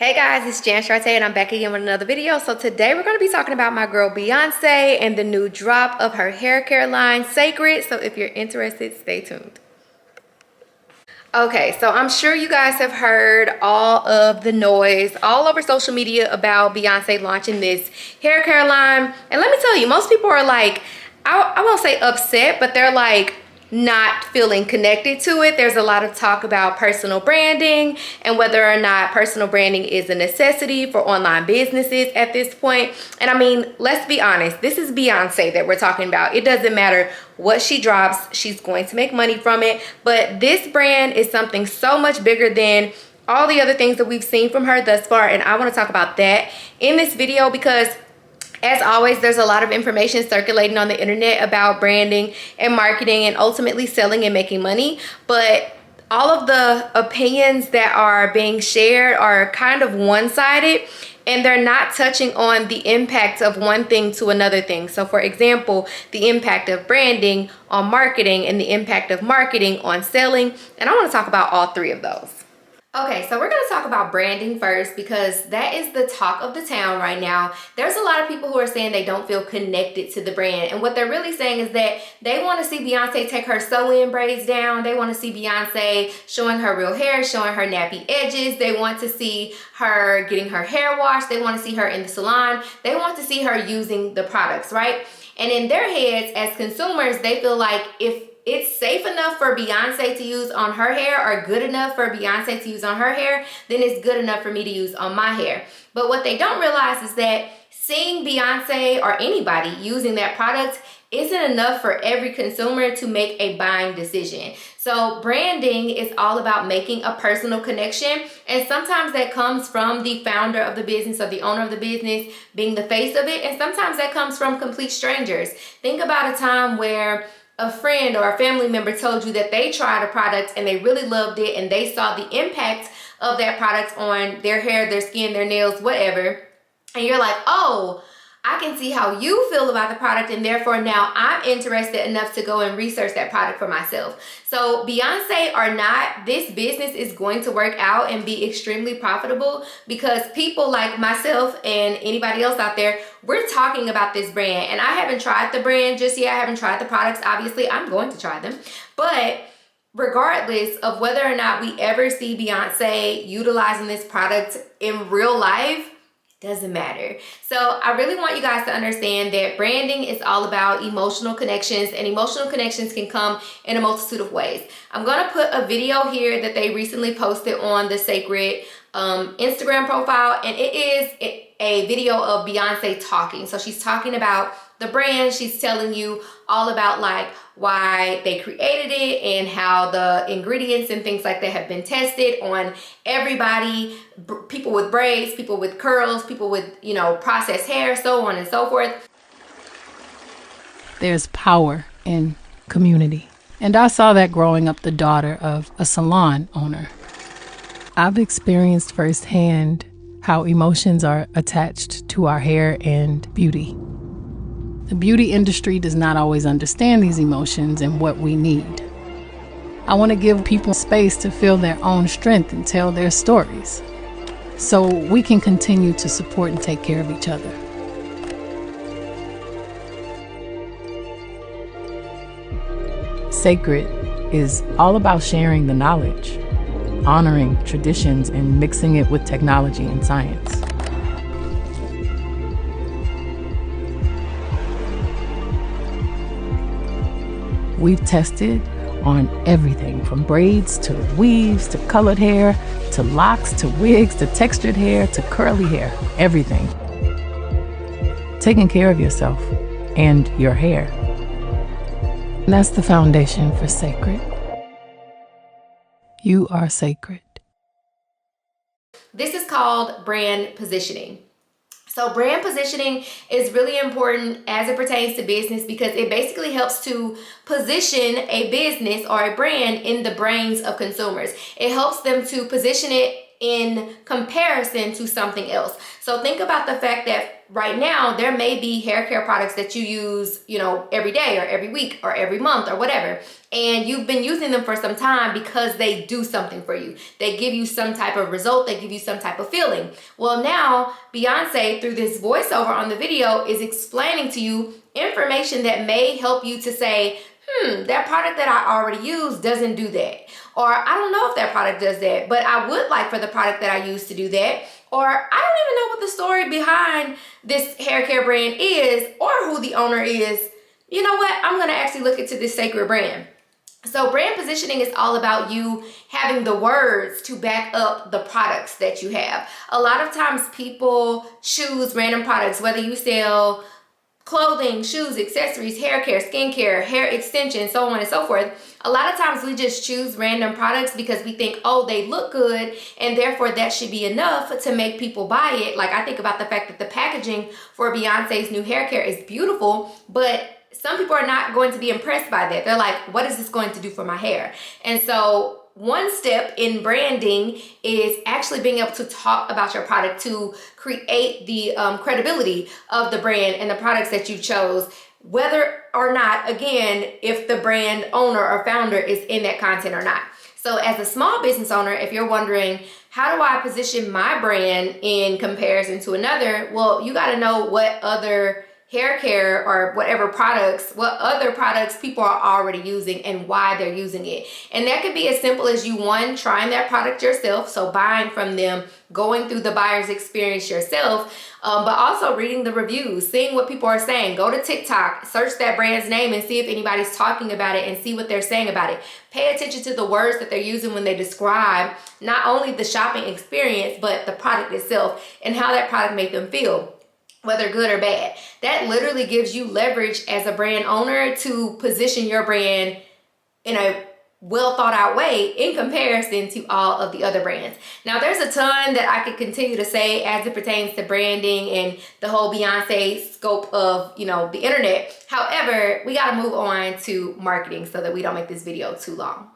Hey guys, it's Jan Sharte and I'm back again with another video. So today we're going to be talking about my girl Beyonce and the new drop of her hair care line, Cécred. So if you're interested, stay tuned. Okay, so I'm sure you guys have heard all of the noise all over social media about Beyonce launching this hair care line. And let me tell you, most people are like, I won't say upset, but they're like, not feeling connected to it. There's a lot of talk about personal branding and whether or not personal branding is a necessity for online businesses at this point. And I mean, let's be honest, this is Beyonce that we're talking about. It doesn't matter what she drops, she's going to make money from it. But this brand is something so much bigger than all the other things that we've seen from her thus far. And I want to talk about that in this video because as always, there's a lot of information circulating on the internet about branding and marketing and ultimately selling and making money. But all of the opinions that are being shared are kind of one-sided and they're not touching on the impact of one thing to another thing. So for example, the impact of branding on marketing and the impact of marketing on selling. And I want to talk about all three of those. Okay, so we're going to talk about branding first because that is the talk of the town right now. There's a lot of people who are saying they don't feel connected to the brand. And what they're really saying is that they want to see Beyonce take her sew-in braids down. They want to see Beyonce showing her real hair, showing her nappy edges. They want to see her getting her hair washed. They want to see her in the salon. They want to see her using the products, right? And in their heads, as consumers, they feel like if it's safe enough for Beyonce to use on her hair or good enough for Beyonce to use on her hair, then it's good enough for me to use on my hair. But what they don't realize is that seeing Beyonce or anybody using that product isn't enough for every consumer to make a buying decision. So branding is all about making a personal connection. And sometimes that comes from the founder of the business or the owner of the business being the face of it. And sometimes that comes from complete strangers. Think about a time where a friend or a family member told you that they tried a product and they really loved it and they saw the impact of that product on their hair, their skin, their nails, whatever. And you're like, oh, I can see how you feel about the product and therefore now I'm interested enough to go and research that product for myself. So Beyonce or not, this business is going to work out and be extremely profitable because people like myself and anybody else out there, we're talking about this brand. And I haven't tried the brand just yet. I haven't tried the products. Obviously, I'm going to try them. But regardless of whether or not we ever see Beyonce utilizing this product in real life, doesn't matter. So I really want you guys to understand that branding is all about emotional connections, and emotional connections can come in a multitude of ways. I'm going to put a video here that they recently posted on the Cécred Instagram profile, and it is a video of Beyonce talking. So she's talking about the brand. She's telling you all about like why they created it and how the ingredients and things like that have been tested on everybody, people with braids, people with curls, people with, you know, processed hair, so on and so forth. There's power in community. And I saw that growing up the daughter of a salon owner. I've experienced firsthand how emotions are attached to our hair and beauty. The beauty industry does not always understand these emotions and what we need. I want to give people space to feel their own strength and tell their stories, so we can continue to support and take care of each other. Cécred is all about sharing the knowledge, honoring traditions, and mixing it with technology and science. We've tested on everything from braids to weaves to colored hair to locks to wigs to textured hair to curly hair, everything. Taking care of yourself and your hair. And that's the foundation for Cécred. You are sacred. This is called brand positioning. So brand positioning is really important as it pertains to business because it basically helps to position a business or a brand in the brains of consumers. It helps them to position it in comparison to something else. So think about the fact that right now there may be hair care products that you use, you know, every day or every week or every month or whatever, and you've been using them for some time because they do something for you. They give you some type of result, they give you some type of feeling. Well, now Beyoncé, through this voiceover on the video, is explaining to you information that may help you to say, that product that I already use doesn't do that. Or I don't know if that product does that, but I would like for the product that I use to do that. Or I don't even know what the story behind this hair care brand is or who the owner is. You know what? I'm going to actually look into this Cécred brand. So brand positioning is all about you having the words to back up the products that you have. A lot of times people choose random products, whether you sell clothing, shoes, accessories, hair care, skincare, hair extensions, so on and so forth. A lot of times we just choose random products because we think, oh, they look good, and therefore that should be enough to make people buy it. Like, I think about the fact that the packaging for Beyonce's new hair care is beautiful, but some people are not going to be impressed by that. They're like, what is this going to do for my hair? And so one step in branding is actually being able to talk about your product to create the credibility of the brand and the products that you chose, whether or not, again, if the brand owner or founder is in that content or not. So as a small business owner, if you're wondering, how do I position my brand in comparison to another? Well, you got to know what other hair care or whatever products, what other products people are already using and why they're using it. And that could be as simple as you, one, trying that product yourself, so buying from them, going through the buyer's experience yourself, but also reading the reviews, seeing what people are saying. Go to TikTok, search that brand's name and see if anybody's talking about it and see what they're saying about it. Pay attention to the words that they're using when they describe not only the shopping experience, but the product itself and how that product made them feel, whether good or bad. That literally gives you leverage as a brand owner to position your brand in a well thought out way in comparison to all of the other brands. Now, there's a ton that I could continue to say as it pertains to branding and the whole Beyonce scope of, you know, the internet. However, we got to move on to marketing so that we don't make this video too long.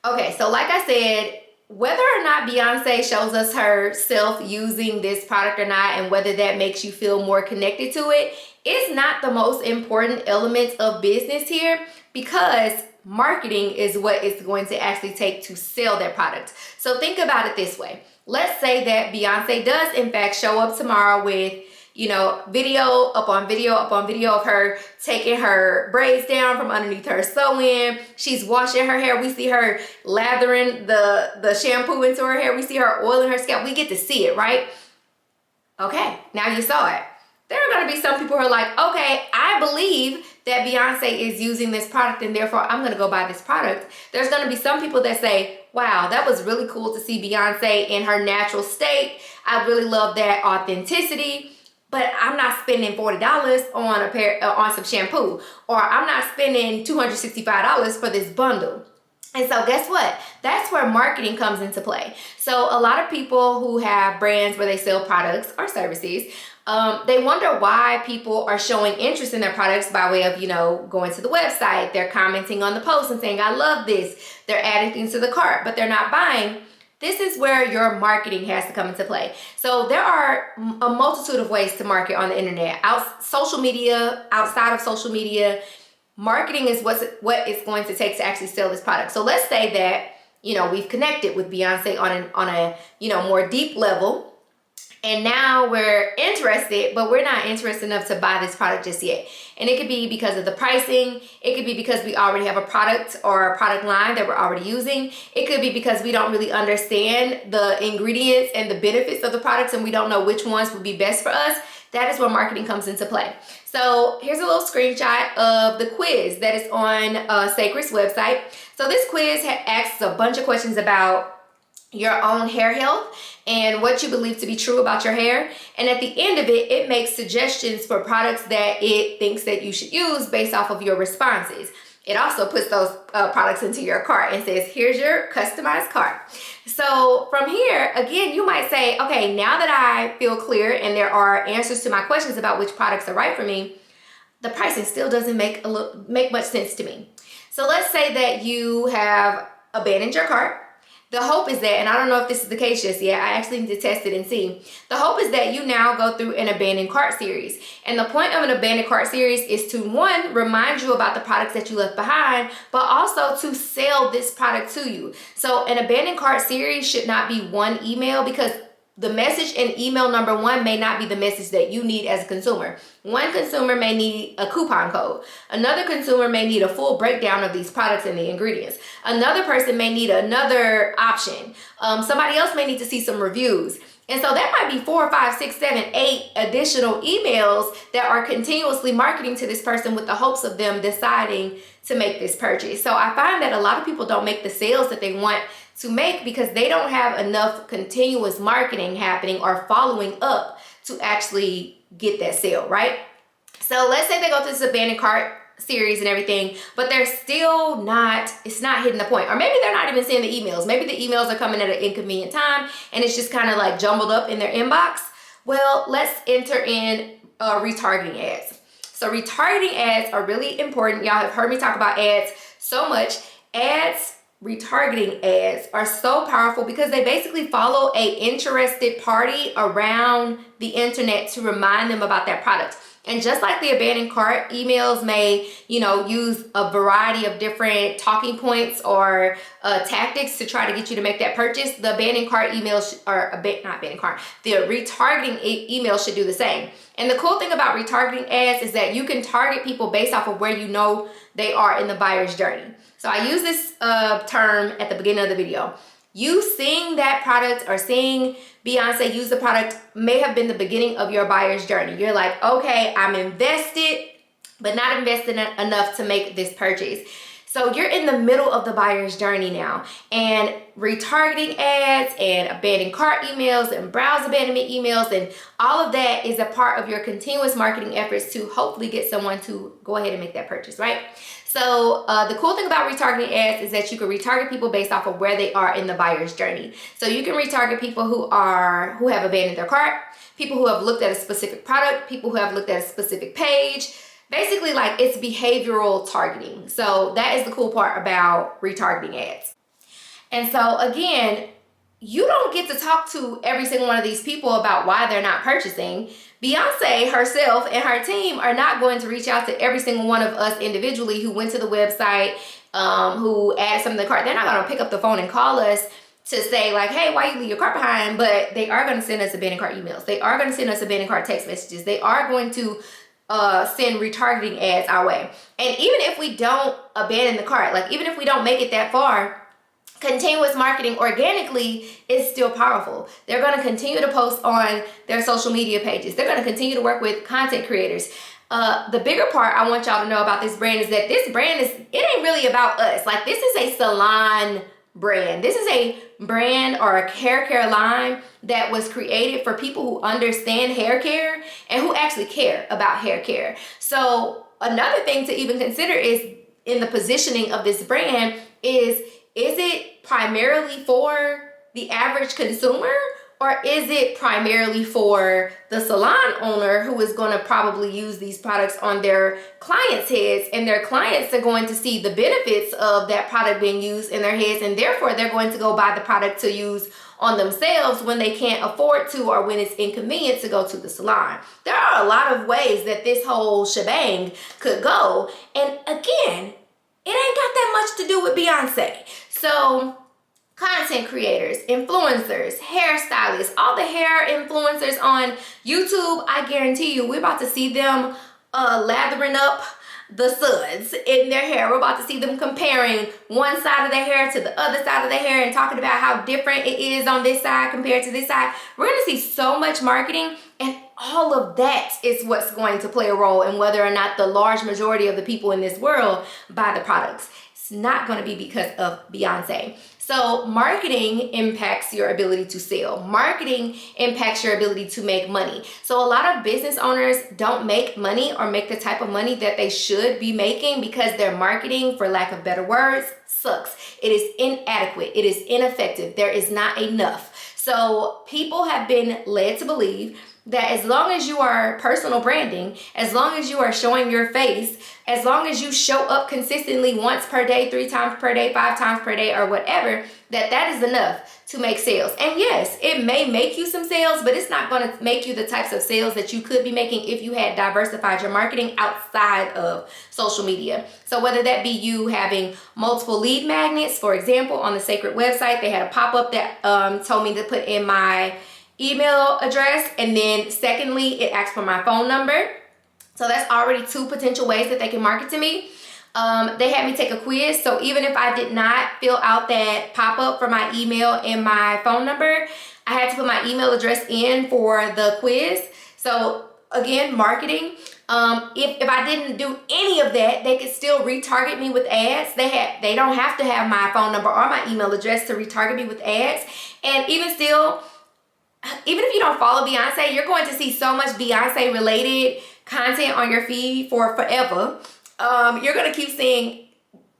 Okay, so like I said, whether or not Beyonce shows us herself using this product or not, and whether that makes you feel more connected to it, is not the most important element of business here, because marketing is what it's going to actually take to sell that product. So think about it this way. Let's say that Beyonce does in fact show up tomorrow with, you know, video upon video upon video of her taking her braids down from underneath her sew-in. She's washing her hair. We see her lathering the shampoo into her hair. We see her oiling her scalp. We get to see it, right? Okay, now you saw it. There are going to be some people who are like, okay, I believe that Beyonce is using this product and therefore I'm going to go buy this product. There's going to be some people that say, wow, that was really cool to see Beyonce in her natural state. I really love that authenticity. But I'm not spending $40 on a pair on some shampoo, or I'm not spending $265 for this bundle. And so guess what? That's where marketing comes into play. So a lot of people who have brands where they sell products or services, they wonder why people are showing interest in their products by way of, you know, going to the website. They're commenting on the post and saying, I love this. They're adding things to the cart, but they're not buying. This is where your marketing has to come into play. So there are a multitude of ways to market on the internet. Social media, outside of social media, marketing is what it's going to take to actually sell this product. So let's say that, you know, we've connected with Beyonce on a you know, more deep level. And now we're interested, but we're not interested enough to buy this product just yet. And it could be because of the pricing. It could be because we already have a product or a product line that we're already using. It could be because we don't really understand the ingredients and the benefits of the products and we don't know which ones would be best for us. That is where marketing comes into play. So here's a little screenshot of the quiz that is on Cécred's website. So this quiz asks a bunch of questions about your own hair health and what you believe to be true about your hair. And at the end of it, it makes suggestions for products that it thinks that you should use based off of your responses. It also puts those products into your cart and says, here's your customized cart. So from here, again, you might say, okay, now that I feel clear and there are answers to my questions about which products are right for me, the pricing still doesn't make much sense to me. So let's say that you have abandoned your cart. The hope is that, and I don't know if this is the case just yet, I actually need to test it and see. The hope is that you now go through an abandoned cart series. And the point of an abandoned cart series is to, one, remind you about the products that you left behind, but also to sell this product to you. So an abandoned cart series should not be one email, because the message in email number one may not be the message that you need as a consumer. One consumer may need a coupon code. Another consumer may need a full breakdown of these products and the ingredients. Another person may need another option. Somebody else may need to see some reviews. And so that might be 4, 5, 6, 7, 8 additional emails that are continuously marketing to this person with the hopes of them deciding to make this purchase. So I find that a lot of people don't make the sales that they want to make because they don't have enough continuous marketing happening or following up to actually get that sale, right? So let's say they go through this abandoned cart series and everything, but they're still not, it's not hitting the point. Or maybe they're not even seeing the emails. Maybe the emails are coming at an inconvenient time and it's just kind of like jumbled up in their inbox. Well, let's enter in retargeting ads. So retargeting ads are really important. Y'all have heard me talk about ads so much. Retargeting ads are so powerful because they basically follow a interested party around the internet to remind them about that product. And just like the abandoned cart emails may, use a variety of different talking points or tactics to try to get you to make that purchase, the abandoned cart emails, the retargeting emails should do the same. And the cool thing about retargeting ads is that you can target people based off of where you know they are in the buyer's journey. So I use this term at the beginning of the video. You seeing that product or seeing Beyoncé use the product may have been the beginning of your buyer's journey. You're like, okay, I'm invested, but not invested enough to make this purchase. So you're in the middle of the buyer's journey now, and retargeting ads and abandoned cart emails and browse abandonment emails and all of that is a part of your continuous marketing efforts to hopefully get someone to go ahead and make that purchase, right? So the cool thing about retargeting ads is that you can retarget people based off of where they are in the buyer's journey. So you can retarget people who have abandoned their cart, people who have looked at a specific product, people who have looked at a specific page. Basically, like, it's behavioral targeting. So that is the cool part about retargeting ads. And so again, you don't get to talk to every single one of these people about why they're not purchasing. Beyoncé herself and her team are not going to reach out to every single one of us individually who went to the website, who added something to the cart. They're not going to pick up the phone and call us to say like, hey, why you leave your cart behind? But they are going to send us abandoned cart emails. They are going to send us abandoned cart text messages. They are going to send retargeting ads our way. And even if we don't abandon the cart, like even if we don't make it that far, continuous marketing organically is still powerful. They're going to continue to post on their social media pages. They're going to continue to work with content creators. The bigger part I want y'all to know about this brand is that this brand it ain't really about us. Like, this is a salon brand. This is a brand or a hair care line that was created for people who understand hair care and who actually care about hair care. So another thing to even consider is in the positioning of this brand is it primarily for the average consumer, or is it primarily for the salon owner who is going to probably use these products on their clients' heads, and their clients are going to see the benefits of that product being used in their heads, and therefore they're going to go buy the product to use on themselves when they can't afford to or when it's inconvenient to go to the salon. There are a lot of ways that this whole shebang could go, and again, it ain't got that much to do with Beyoncé. So content creators, influencers, hairstylists, all the hair influencers on YouTube, I guarantee you, we're about to see them lathering up the suds in their hair. We're about to see them comparing one side of their hair to the other side of their hair and talking about how different it is on this side compared to this side. We're going to see so much marketing, and all of that is what's going to play a role in whether or not the large majority of the people in this world buy the products. It's not going to be because of Beyoncé. So marketing impacts your ability to sell. Marketing impacts your ability to make money. So a lot of business owners don't make money or make the type of money that they should be making because their marketing, for lack of better words, sucks. It is inadequate. It is ineffective. There is not enough. So people have been led to believe that as long as you are personal branding, as long as you are showing your face, as long as you show up consistently once per day, 3 times per day, 5 times per day, or whatever, that is enough to make sales. And yes, it may make you some sales, but it's not going to make you the types of sales that you could be making if you had diversified your marketing outside of social media. So whether that be you having multiple lead magnets, for example, on the Cécred website, they had a pop-up that told me to put in my email address, and then secondly, it asked for my phone number. So that's already 2 potential ways that they can market to me. They had me take a quiz, so even if I did not fill out that pop-up for my email and my phone number, I had to put my email address in for the quiz. So again, marketing. If I didn't do any of that, they could still retarget me with ads. They don't have to have my phone number or my email address to retarget me with ads. And even still, even if you don't follow Beyonce, you're going to see so much Beyonce related content on your feed for forever. You're going to keep seeing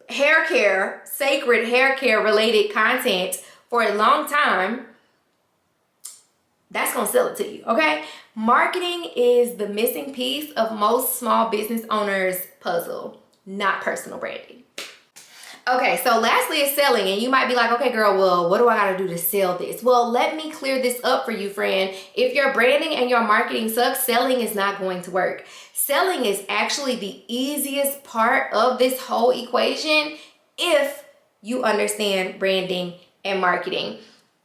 hair care, Cécred hair care related content for a long time. That's going to sell it to you, okay? Marketing is the missing piece of most small business owners' puzzle, not personal branding. Okay, so lastly is selling, and you might be like, okay girl, well, what do I gotta do to sell this? Well, let me clear this up for you, friend. If your branding and your marketing sucks, selling is not going to work. Selling is actually the easiest part of this whole equation if you understand branding and marketing.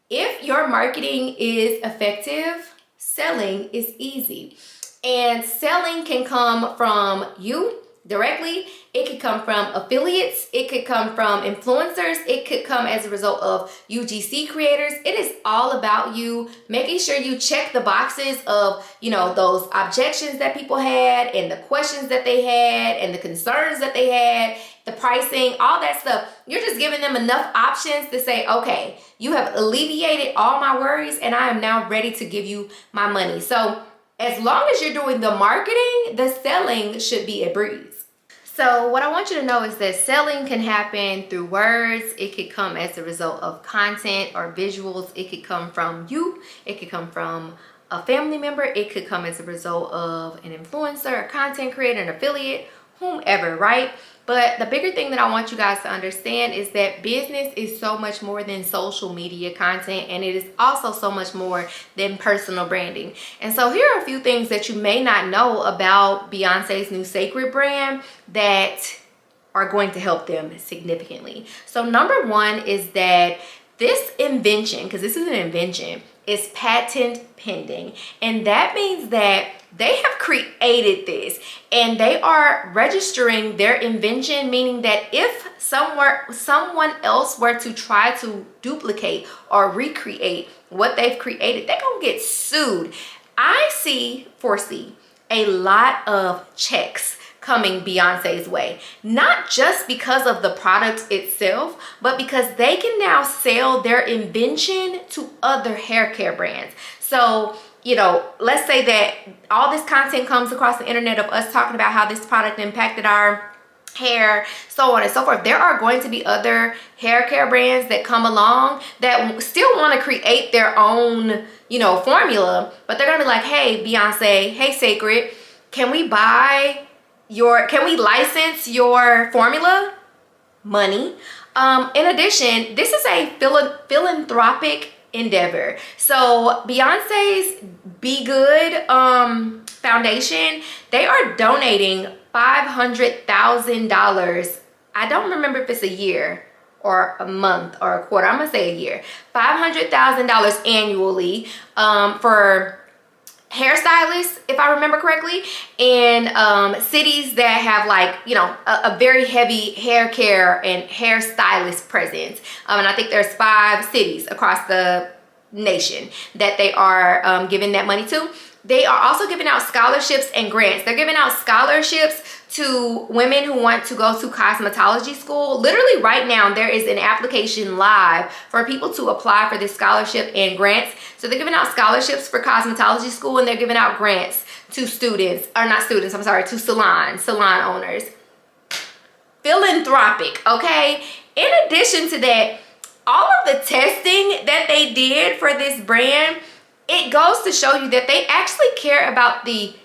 If your marketing is effective, selling is easy. And selling can come from you directly. It could come from affiliates. It could come from influencers. It could come as a result of UGC creators. It is all about you making sure you check the boxes of, those objections that people had and the questions that they had and the concerns that they had, the pricing, all that stuff. You're just giving them enough options to say, okay, you have alleviated all my worries and I am now ready to give you my money. So as long as you're doing the marketing, the selling should be a breeze. So what I want you to know is that selling can happen through words. It could come as a result of content or visuals. It could come from you. It could come from a family member. It could come as a result of an influencer, a content creator, an affiliate, whomever, right? But the bigger thing that I want you guys to understand is that business is so much more than social media content, and it is also so much more than personal branding. And so here are a few things that you may not know about Beyonce's new Cécred brand that are going to help them significantly. So number 1 is that this invention, because this is an invention, is patent pending. And that means that they have created this and they are registering their invention, meaning that if someone else were to try to duplicate or recreate what they've created, they're gonna get sued. I foresee a lot of checks coming Beyonce's way, not just because of the product itself, but because they can now sell their invention to other hair care brands. So, let's say that all this content comes across the internet of us talking about how this product impacted our hair, so on and so forth. There are going to be other hair care brands that come along that still want to create their own, formula, but they're gonna be like, hey, Beyonce, hey, Cécred, can we license your formula? Money. In addition, this is a philanthropic endeavor. So Beyonce's Be Good foundation, they are donating $500,000. I don't remember if it's a year or a month or a quarter. I'm gonna say a year. $500,000 annually for hairstylists, if I remember correctly, in cities that have a very heavy hair care and hairstylist presence. And I think there's 5 cities across the nation that they are giving that money to. They are also giving out scholarships and grants. They're giving out scholarships to women who want to go to cosmetology school. Literally right now, there is an application live for people to apply for this scholarship and grants. So they're giving out scholarships for cosmetology school, and they're giving out grants to to salon owners. Philanthropic, okay? In addition to that, all of the testing that they did for this brand, it goes to show you that they actually care about the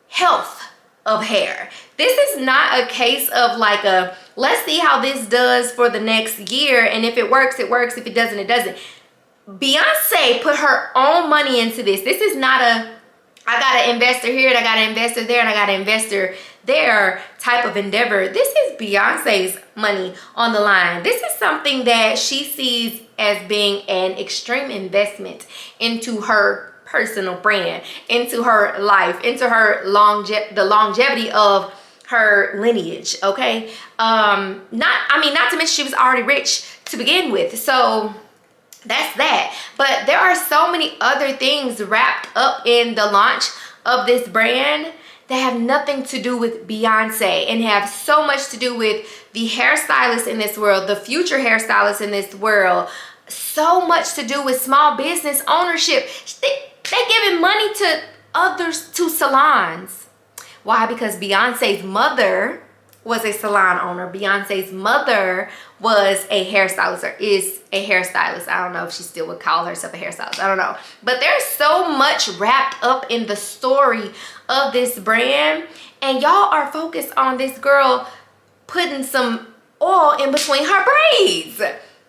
health of hair. This is not a case of like a, let's see how this does for the next year, and if it works, it works. If it doesn't, it doesn't. Beyonce put her own money into this. This is not a, I got an investor here and I got an investor there and I got an investor there type of endeavor. This is Beyonce's money on the line. This is something that she sees as being an extreme investment into her personal brand, into her life, into her the longevity of her lineage. Okay, not to mention she was already rich to begin with, so that's that. But there are so many other things wrapped up in the launch of this brand that have nothing to do with Beyonce and have so much to do with the hairstylists in this world, the future hairstylists in this world, so much to do with small business ownership. They're giving money to others, to salons. Why? Because Beyonce's mother was a salon owner. Beyonce's mother was a hairstylist, or is a hairstylist. I don't know if she still would call herself a hairstylist. I don't know. But there's so much wrapped up in the story of this brand, and y'all are focused on this girl putting some oil in between her braids.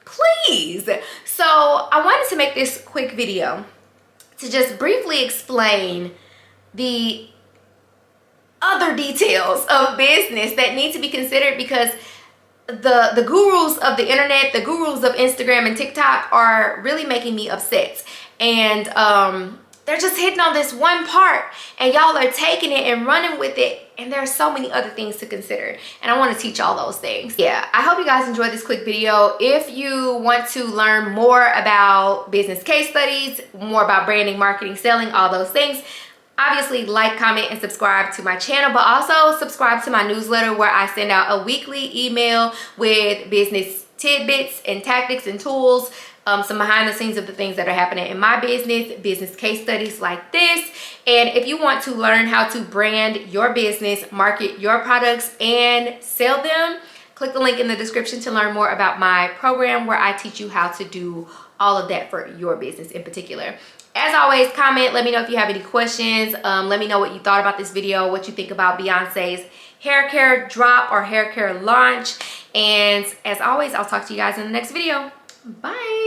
Please. So I wanted to make this quick video to just briefly explain the other details of business that need to be considered, because the gurus of the internet, the gurus of Instagram and TikTok are really making me upset. And they're just hitting on this one part, and y'all are taking it and running with it, and there are so many other things to consider, and I want to teach all those things. Yeah, I hope you guys enjoyed this quick video. If you want to learn more about business case studies, more about branding, marketing, selling, all those things, obviously like, comment, and subscribe to my channel, but also subscribe to my newsletter where I send out a weekly email with business tidbits and tactics and tools, some behind the scenes of the things that are happening in my business case studies like this. And if you want to learn how to brand your business, market your products, and sell them, click the link in the description to learn more about my program where I teach you how to do all of that for your business in particular. As always, comment, let me know if you have any questions. Let me know what you thought about this video, what you think about Beyonce's hair care drop or hair care launch. And as always, I'll talk to you guys in the next video. Bye.